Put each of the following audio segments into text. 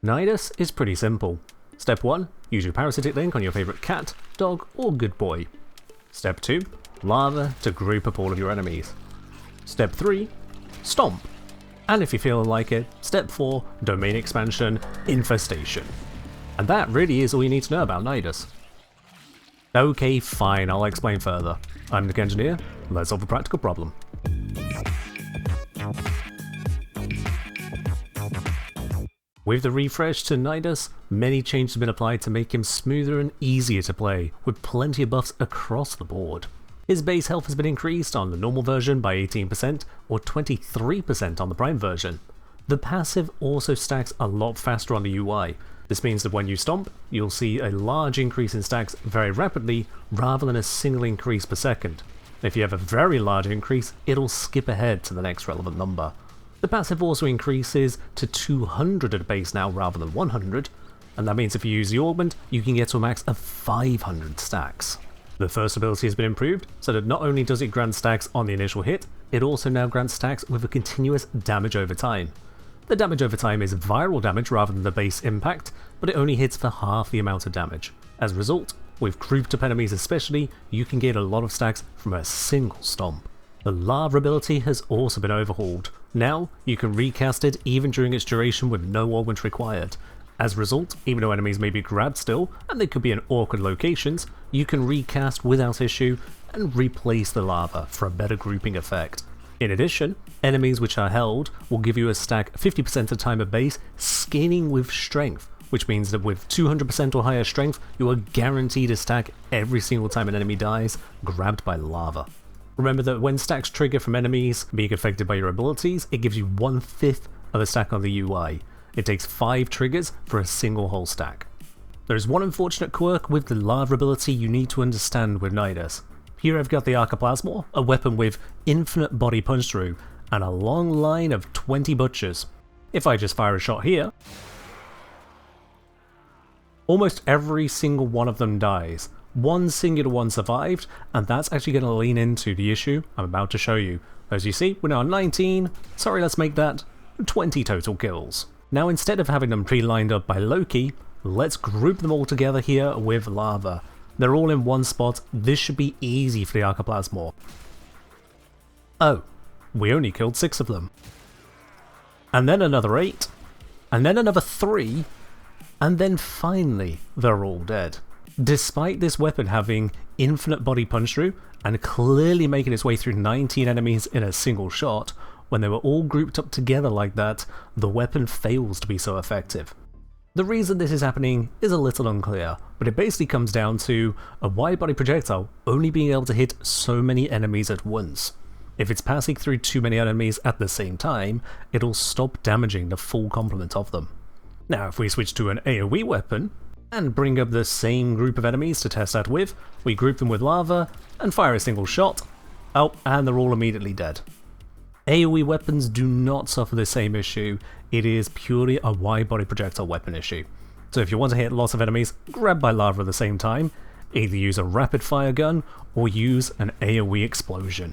Nidus is pretty simple. Step 1, use your Parasitic Link on your favourite cat, dog or good boy. Step 2, Larva to group up all of your enemies. Step 3, Stomp. And if you feel like it, Step 4, Domain Expansion, Infestation. And that really is all you need to know about Nidus. Okay, fine, I'll explain further. I'm TheKengineer, let's solve a practical problem. With the refresh to Nidus, many changes have been applied to make him smoother and easier to play, with plenty of buffs across the board. His base health has been increased on the normal version by 18% or 23% on the Prime version. The passive also stacks a lot faster on the UI. This means that when you stomp, you'll see a large increase in stacks very rapidly rather than a single increase per second. If you have a very large increase, it'll skip ahead to the next relevant number. The passive also increases to 200 at base now rather than 100, and that means if you use the augment, you can get to a max of 500 stacks. The first ability has been improved, so that not only does it grant stacks on the initial hit, it also now grants stacks with a continuous damage over time. The damage over time is viral damage rather than the base impact, but it only hits for half the amount of damage. As a result, with grouped up enemies especially, you can get a lot of stacks from a single stomp. The Larva ability has also been overhauled. Now, you can recast it even during its duration with no augment required. As a result, even though enemies may be grabbed still, and they could be in awkward locations, you can recast without issue and replace the Larva for a better grouping effect. In addition, enemies which are held will give you a stack 50% of the time of base, scaling with strength, which means that with 200% or higher strength, you are guaranteed a stack every single time an enemy dies, grabbed by Larva. Remember that when stacks trigger from enemies being affected by your abilities, it gives you 1/5 of the stack on the UI. It takes 5 triggers for a single whole stack. There is one unfortunate quirk with the Larva ability you need to understand with Nidus. Here I've got the Arc Plasmor, a weapon with infinite body punch through, and a long line of 20 butchers. If I just fire a shot here, almost every single one of them dies. One singular one survived, and that's actually going to lean into the issue I'm about to show you. As you see, we're now on 19, sorry, let's make that 20 total kills. Now instead of having them pre-lined up by Loki, let's group them all together here with Larva. They're all in one spot, this should be easy for the Arc Plasmor. Oh, we only killed 6 of them. And then another 8, and then another 3, and then finally they're all dead. Despite this weapon having infinite body punch through and clearly making its way through 19 enemies in a single shot, when they were all grouped up together like that, the weapon fails to be so effective. The reason this is happening is a little unclear, but it basically comes down to a wide body projectile only being able to hit so many enemies at once. If it's passing through too many enemies at the same time, it'll stop damaging the full complement of them. Now if we switch to an AoE weapon, and bring up the same group of enemies to test that with, we group them with Larva, and fire a single shot, oh, and they're all immediately dead. AoE weapons do not suffer the same issue, it is purely a wide body projectile weapon issue. So if you want to hit lots of enemies grabbed by Larva at the same time, either use a rapid fire gun, or use an AoE explosion.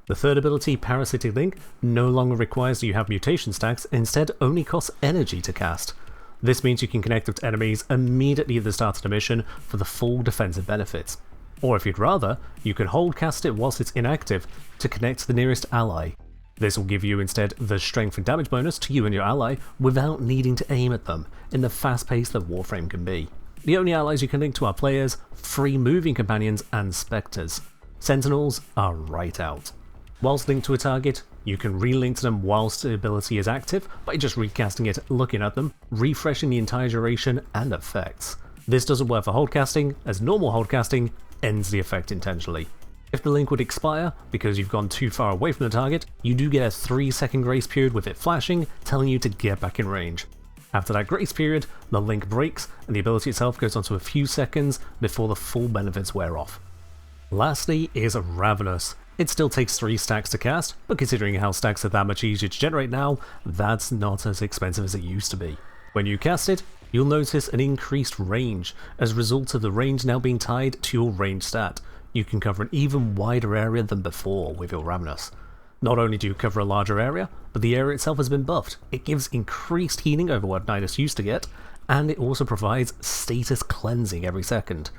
The third ability, Parasitic Link, no longer requires that you have mutation stacks, instead only costs energy to cast. This means you can connect up to enemies immediately at the start of the mission for the full defensive benefits. Or if you'd rather, you can hold cast it whilst it's inactive to connect to the nearest ally. This will give you instead the strength and damage bonus to you and your ally without needing to aim at them, in the fast pace that Warframe can be. The only allies you can link to are players, free moving companions and spectres. Sentinels are right out. Whilst linked to a target, you can relink to them whilst the ability is active by just recasting it, looking at them, refreshing the entire duration and effects. This doesn't work for hold casting, as normal hold casting ends the effect intentionally. If the link would expire because you've gone too far away from the target, you do get a 3-second grace period with it flashing, telling you to get back in range. After that grace period, the link breaks and the ability itself goes on to a few seconds before the full benefits wear off. Lastly is Ravenous. It still takes 3 stacks to cast, but considering how stacks are that much easier to generate now, that's not as expensive as it used to be. When you cast it, you'll notice an increased range, as a result of the range now being tied to your range stat. You can cover an even wider area than before with your Ravenous. Not only do you cover a larger area, but the area itself has been buffed. It gives increased healing over what Nidus used to get, and it also provides status cleansing every second.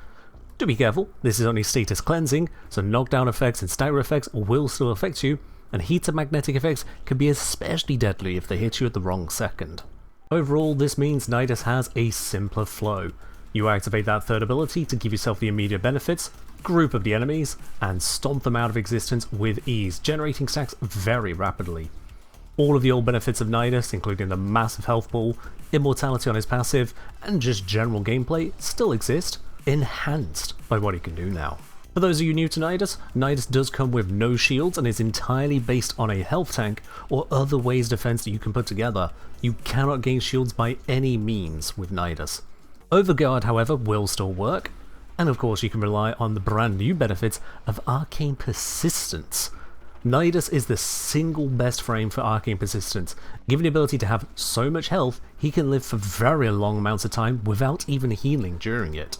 Do be careful, this is only status cleansing, so knockdown effects and stagger effects will still affect you, and heat and magnetic effects can be especially deadly if they hit you at the wrong second. Overall, this means Nidus has a simpler flow. You activate that third ability to give yourself the immediate benefits, group of the enemies, and stomp them out of existence with ease, generating stacks very rapidly. All of the old benefits of Nidus, including the massive health pool, immortality on his passive, and just general gameplay, still exist, enhanced by what he can do now. For those of you new to Nidus, Nidus does come with no shields and is entirely based on a health tank or other ways of defense that you can put together. You cannot gain shields by any means with Nidus. Overguard, however, will still work, and of course you can rely on the brand new benefits of Arcane Persistence. Nidus is the single best frame for Arcane Persistence. Given the ability to have so much health, he can live for very long amounts of time without even healing during it.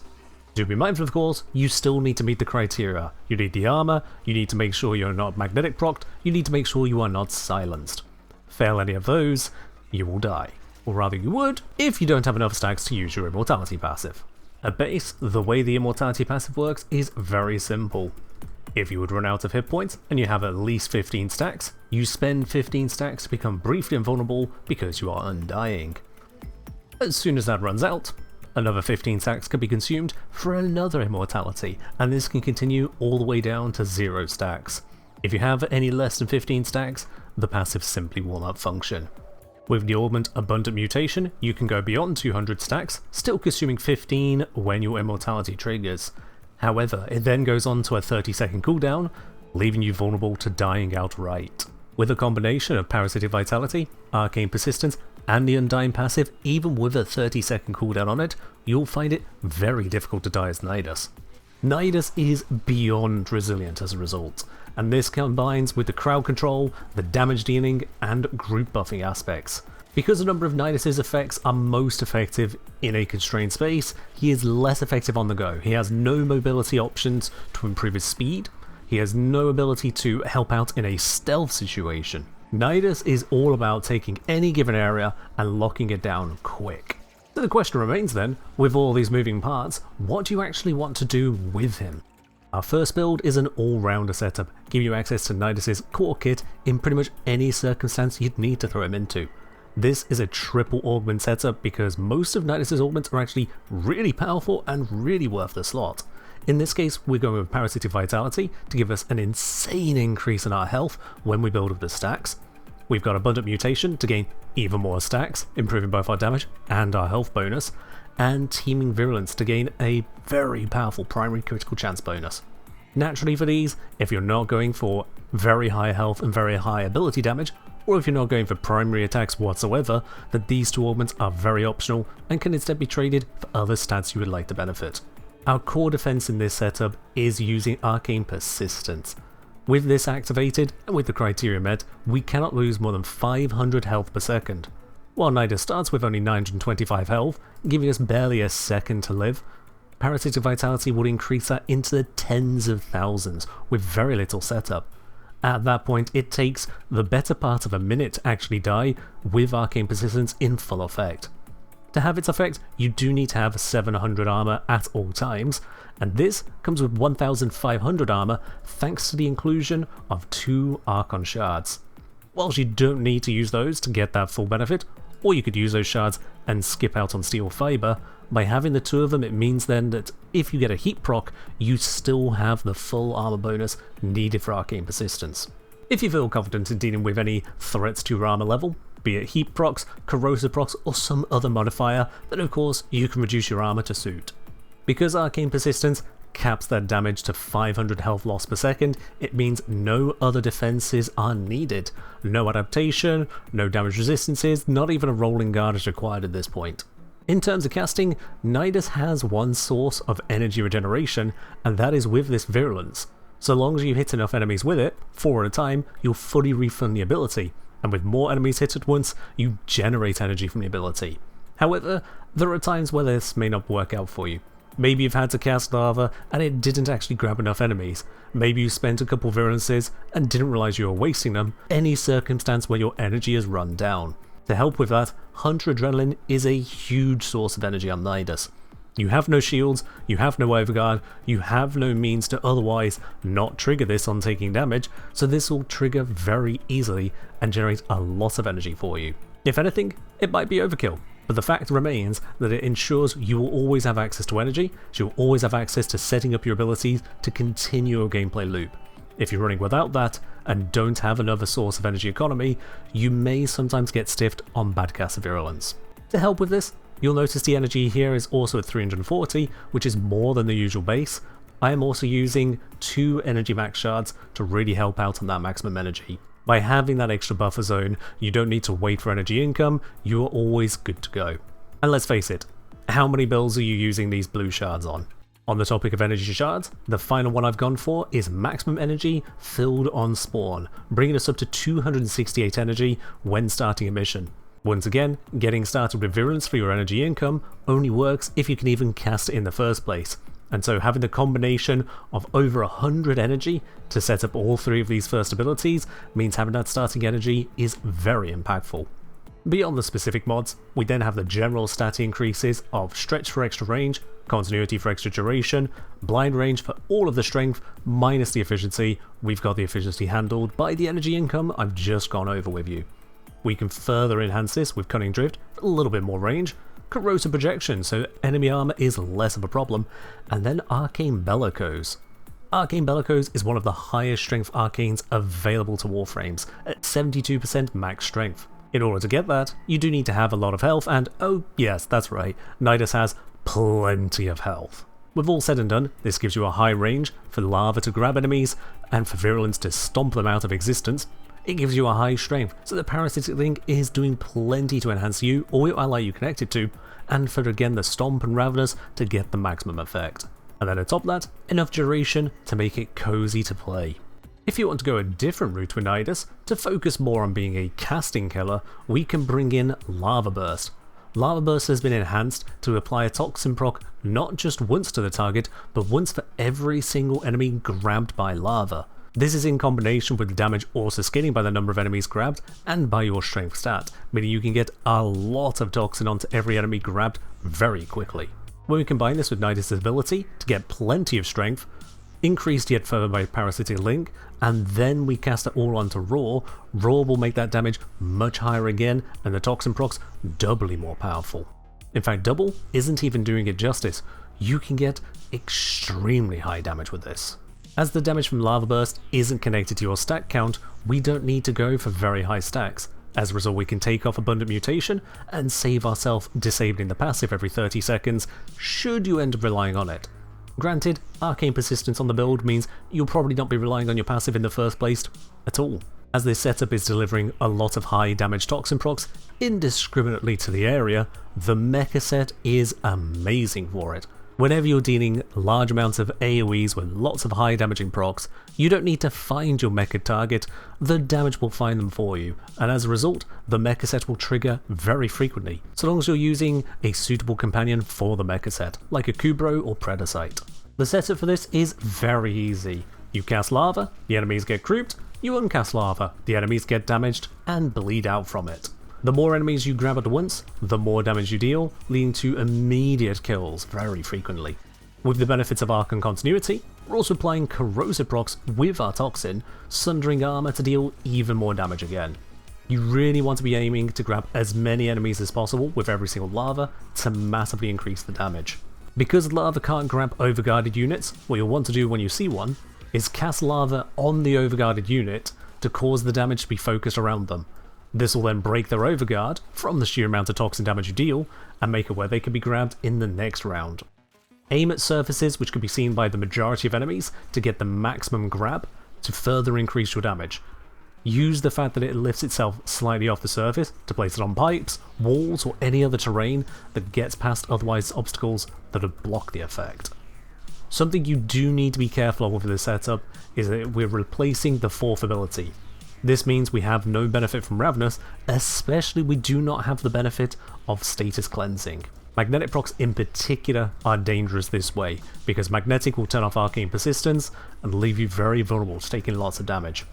Do be mindful, of course, you still need to meet the criteria. You need the armor, you need to make sure you're not magnetic procced, you need to make sure you are not silenced. Fail any of those, you will die. Or rather you would, if you don't have enough stacks to use your immortality passive. At base, the way the immortality passive works is very simple. If you would run out of hit points, and you have at least 15 stacks, you spend 15 stacks to become briefly invulnerable because you are undying. As soon as that runs out, another 15 stacks can be consumed for another immortality, and this can continue all the way down to 0 stacks. If you have any less than 15 stacks, the passive simply will not function. With the augment Abundant Mutation, you can go beyond 200 stacks, still consuming 15 when your immortality triggers. However, it then goes on to a 30-second cooldown, leaving you vulnerable to dying outright. With a combination of Parasitic Vitality, Arcane Persistence, and the Undying passive, even with a 30-second cooldown on it, you'll find it very difficult to die as Nidus. Nidus is beyond resilient as a result, and this combines with the crowd control, the damage dealing, and group buffing aspects. Because a number of Nidus's effects are most effective in a constrained space, he is less effective on the go. He has no mobility options to improve his speed, he has no ability to help out in a stealth situation. Nidus is all about taking any given area and locking it down quick. So the question remains then, with all these moving parts, what do you actually want to do with him? Our first build is an all-rounder setup, giving you access to Nidus's core kit in pretty much any circumstance you'd need to throw him into. This is a triple augment setup because most of Nidus's augments are actually really powerful and really worth the slot. In this case, we're going with Parasitic Vitality to give us an insane increase in our health when we build up the stacks. We've got Abundant Mutation to gain even more stacks, improving both our damage and our health bonus, and Teeming Virulence to gain a very powerful primary critical chance bonus. Naturally for these, if you're not going for very high health and very high ability damage, or if you're not going for primary attacks whatsoever, then these two augments are very optional and can instead be traded for other stats you would like to benefit. Our core defense in this setup is using Arcane Persistence. With this activated, and with the criteria met, we cannot lose more than 500 health per second. While Nidus starts with only 925 health, giving us barely a second to live, Parasitic Vitality would increase that into the tens of thousands with very little setup. At that point, it takes the better part of a minute to actually die with Arcane Persistence in full effect. To have its effect, you do need to have 700 armor at all times, and this comes with 1500 armor thanks to the inclusion of 2 Archon shards. Whilst you don't need to use those to get that full benefit, or you could use those shards and skip out on Steel Fiber, by having the 2 of them it means then that if you get a heat proc, you still have the full armor bonus needed for Arcane Persistence. If you feel confident in dealing with any threats to your armor level, be it heat procs, corrosive procs, or some other modifier, then of course you can reduce your armor to suit. Because Arcane Persistence caps that damage to 500 health loss per second, it means no other defenses are needed. No adaptation, no damage resistances, not even a rolling guard is required at this point. In terms of casting, Nidus has one source of energy regeneration, and that is with this Virulence. So long as you hit enough enemies with it, 4 at a time, you'll fully refund the ability, and with more enemies hit at once, you generate energy from the ability. However, there are times where this may not work out for you. Maybe you've had to cast Larva and it didn't actually grab enough enemies. Maybe you spent a couple Virulences and didn't realise you were wasting them. Any circumstance where your energy has run down. To help with that, Hunter Adrenaline is a huge source of energy on Nidus. You have no shields, you have no overguard, you have no means to otherwise not trigger this on taking damage, so this will trigger very easily and generate a lot of energy for you. If anything, it might be overkill, but the fact remains that it ensures you will always have access to energy, so you'll always have access to setting up your abilities to continue your gameplay loop. If you're running without that, and don't have another source of energy economy, you may sometimes get stiffed on bad casts of Virulence. To help with this, you'll notice the energy here is also at 340, which is more than the usual base. I am also using 2 energy max shards to really help out on that maximum energy. By having that extra buffer zone, you don't need to wait for energy income, you are always good to go. And let's face it, how many builds are you using these blue shards on? On the topic of energy shards, the final one I've gone for is maximum energy filled on spawn, bringing us up to 268 energy when starting a mission. Once again, getting started with Virulence for your energy income only works if you can even cast it in the first place, and so having the combination of over 100 energy to set up all 3 of these first abilities means having that starting energy is very impactful. Beyond the specific mods, we then have the general stat increases of Stretch for extra range, Continuity for extra duration, Blind range for all of the strength minus the efficiency. We've got the efficiency handled by the energy income I've just gone over with you. We can further enhance this with Cunning Drift for a little bit more range, Corrosive Projection so enemy armor is less of a problem, and then Arcane Bellicose. Arcane Bellicose is one of the highest strength arcanes available to Warframes, at 72% max strength. In order to get that, you do need to have a lot of health, and oh yes, that's right, Nidus has plenty of health. With all said and done, this gives you a high range for Larva to grab enemies, and for Virulence to stomp them out of existence. It gives you a high strength, so the Parasitic Link is doing plenty to enhance you or your ally you connected to, and for again the Stomp and Ravenous to get the maximum effect. And then atop that, enough duration to make it cozy to play. If you want to go a different route with Nidus, to focus more on being a casting killer, we can bring in Larva Burst. Larva Burst has been enhanced to apply a toxin proc not just once to the target, but once for every single enemy grabbed by Larva. This is in combination with damage also scaling by the number of enemies grabbed and by your strength stat, meaning you can get a lot of toxin onto every enemy grabbed very quickly. When we combine this with Nidus' ability to get plenty of strength, increased yet further by Parasitic Link, and then we cast it all onto Raw will make that damage much higher again and the toxin procs doubly more powerful. In fact, double isn't even doing it justice, you can get extremely high damage with this. As the damage from Larva Burst isn't connected to your stack count, we don't need to go for very high stacks. As a result, we can take off Abundant Mutation and save ourselves disabling the passive every 30 seconds, should you end up relying on it. Granted, Arcane Persistence on the build means you'll probably not be relying on your passive in the first place at all, as this setup is delivering a lot of high damage toxin procs indiscriminately to the area. The mecha set is amazing for it. Whenever you're dealing large amounts of AoEs with lots of high damaging procs, you don't need to find your mecha target, the damage will find them for you, and as a result, the mecha set will trigger very frequently, so long as you're using a suitable companion for the mecha set, like a Kubro or Predacite. The setup for this is very easy. You cast Larva, the enemies get grouped, you uncast Larva, the enemies get damaged and bleed out from it. The more enemies you grab at once, the more damage you deal, leading to immediate kills very frequently. With the benefits of Arc and Continuity, we're also applying Corrosive procs with our Toxin, sundering armor to deal even more damage again. You really want to be aiming to grab as many enemies as possible with every single Larva to massively increase the damage. Because Larva can't grab overguarded units, what you'll want to do when you see one is cast Larva on the overguarded unit to cause the damage to be focused around them. This will then break their overguard from the sheer amount of toxin damage you deal and make it where they can be grabbed in the next round. Aim at surfaces which can be seen by the majority of enemies to get the maximum grab to further increase your damage. Use the fact that it lifts itself slightly off the surface to place it on pipes, walls or any other terrain that gets past otherwise obstacles that would block the effect. Something you do need to be careful of with this setup is that we're replacing the fourth ability. This means we have no benefit from Ravenous, especially we do not have the benefit of status cleansing. Magnetic procs in particular are dangerous this way, because Magnetic will turn off Arcane Persistence and leave you very vulnerable to taking lots of damage.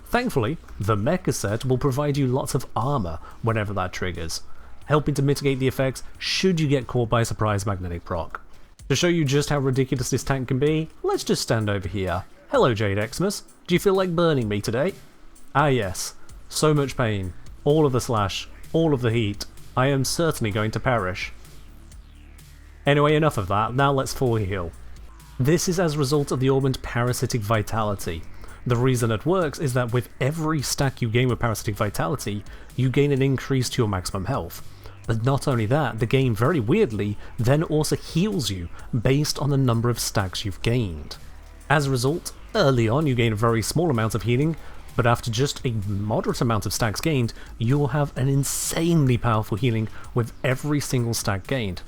Thankfully, the Mecha set will provide you lots of armor whenever that triggers, helping to mitigate the effects should you get caught by a surprise magnetic proc. To show you just how ridiculous this tank can be, let's just stand over here. Hello Jade Xmas, do you feel like burning me today? Ah yes, so much pain, all of the slash, all of the heat, I am certainly going to perish. Anyway, enough of that, now let's full heal. This is as a result of the augment Parasitic Vitality. The reason it works is that with every stack you gain with Parasitic Vitality, you gain an increase to your maximum health. But not only that, the game very weirdly then also heals you based on the number of stacks you've gained. As a result, early on you gain a very small amount of healing, but after just a moderate amount of stacks gained, you'll have an insanely powerful healing with every single stack gained.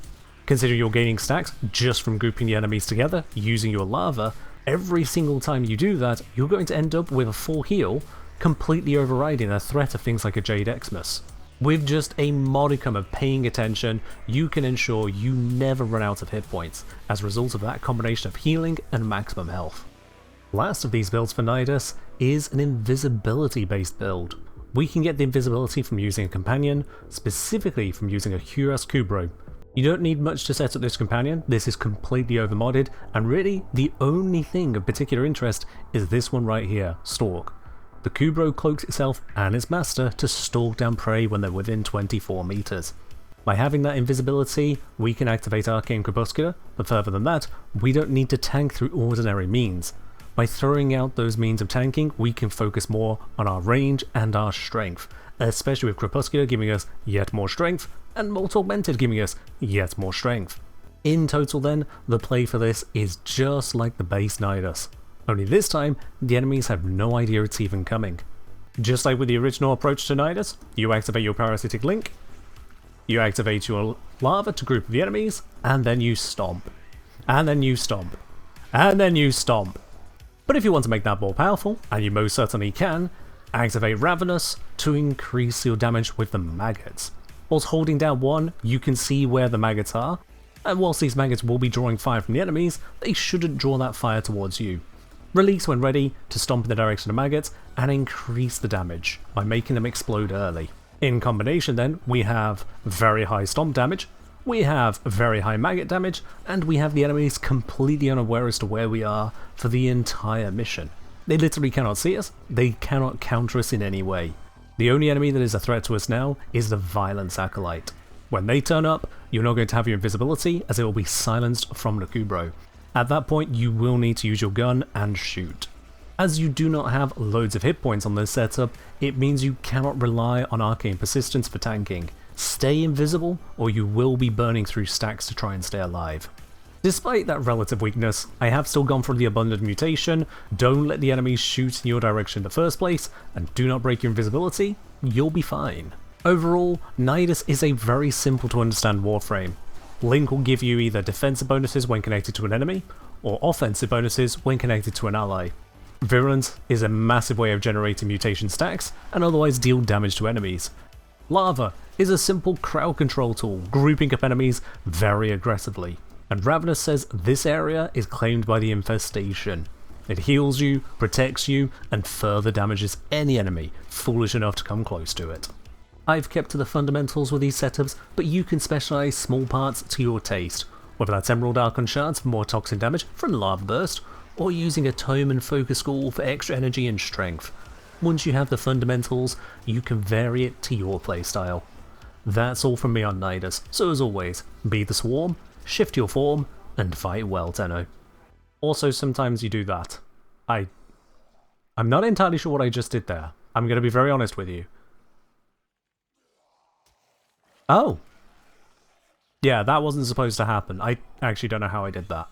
Consider you're gaining stacks just from grouping the enemies together using your Larva. Every single time you do that, you're going to end up with a full heal, completely overriding the threat of things like a Jade Xmas. With just a modicum of paying attention, you can ensure you never run out of hit points as a result of that combination of healing and maximum health. Last of these builds for Nidus is an invisibility based build. We can get the invisibility from using a companion, specifically from using a Huras Kubro. You don't need much to set up this companion, this is completely overmodded, and really the only thing of particular interest is this one right here, Stalk. The Kubro cloaks itself and its master to stalk down prey when they're within 24 meters. By having that invisibility, we can activate Arcane Crepuscular, but further than that, we don't need to tank through ordinary means. By throwing out those means of tanking, we can focus more on our range and our strength, especially with Crepuscular giving us yet more strength, and Augmented giving us yet more strength. In total then, the play for this is just like the base Nidus, only this time the enemies have no idea it's even coming. Just like with the original approach to Nidus, you activate your Parasitic Link, you activate your Larva to group the enemies, and then you stomp. And then you stomp. And then you stomp. But if you want to make that more powerful, and you most certainly can, activate Ravenous to increase your damage with the maggots. Whilst holding down 1, you can see where the maggots are, and whilst these maggots will be drawing fire from the enemies, they shouldn't draw that fire towards you. Release when ready to stomp in the direction of maggots and increase the damage by making them explode early. In combination then, we have very high stomp damage, we have very high maggot damage, and we have the enemies completely unaware as to where we are for the entire mission. They literally cannot see us, they cannot counter us in any way. The only enemy that is a threat to us now is the Virulence Acolyte. When they turn up, you're not going to have your invisibility as it will be silenced from the Kubro. At that point you will need to use your gun and shoot. As you do not have loads of hit points on this setup, it means you cannot rely on Arcane Persistence for tanking. Stay invisible or you will be burning through stacks to try and stay alive. Despite that relative weakness, I have still gone for the abundant mutation. Don't let the enemies shoot in your direction in the first place, and do not break your invisibility, you'll be fine. Overall, Nidus is a very simple to understand Warframe. Link will give you either defensive bonuses when connected to an enemy, or offensive bonuses when connected to an ally. Virulence is a massive way of generating mutation stacks, and otherwise deal damage to enemies. Larva is a simple crowd control tool, grouping up enemies very aggressively. And Ravenous says this area is claimed by the Infestation. It heals you, protects you, and further damages any enemy foolish enough to come close to it. I've kept to the fundamentals with these setups, but you can specialise small parts to your taste, whether that's Emerald Archon Shards for more toxin damage from Larva Burst, or using a Tome and Focus School for extra energy and strength. Once you have the fundamentals, you can vary it to your playstyle. That's all from me on Nidus, so as always, be the swarm, shift your form, and fight well, Tenno. Also, sometimes you do that. I'm not entirely sure what I just did there. I'm going to be very honest with you. Oh! Yeah, that wasn't supposed to happen. I actually don't know how I did that.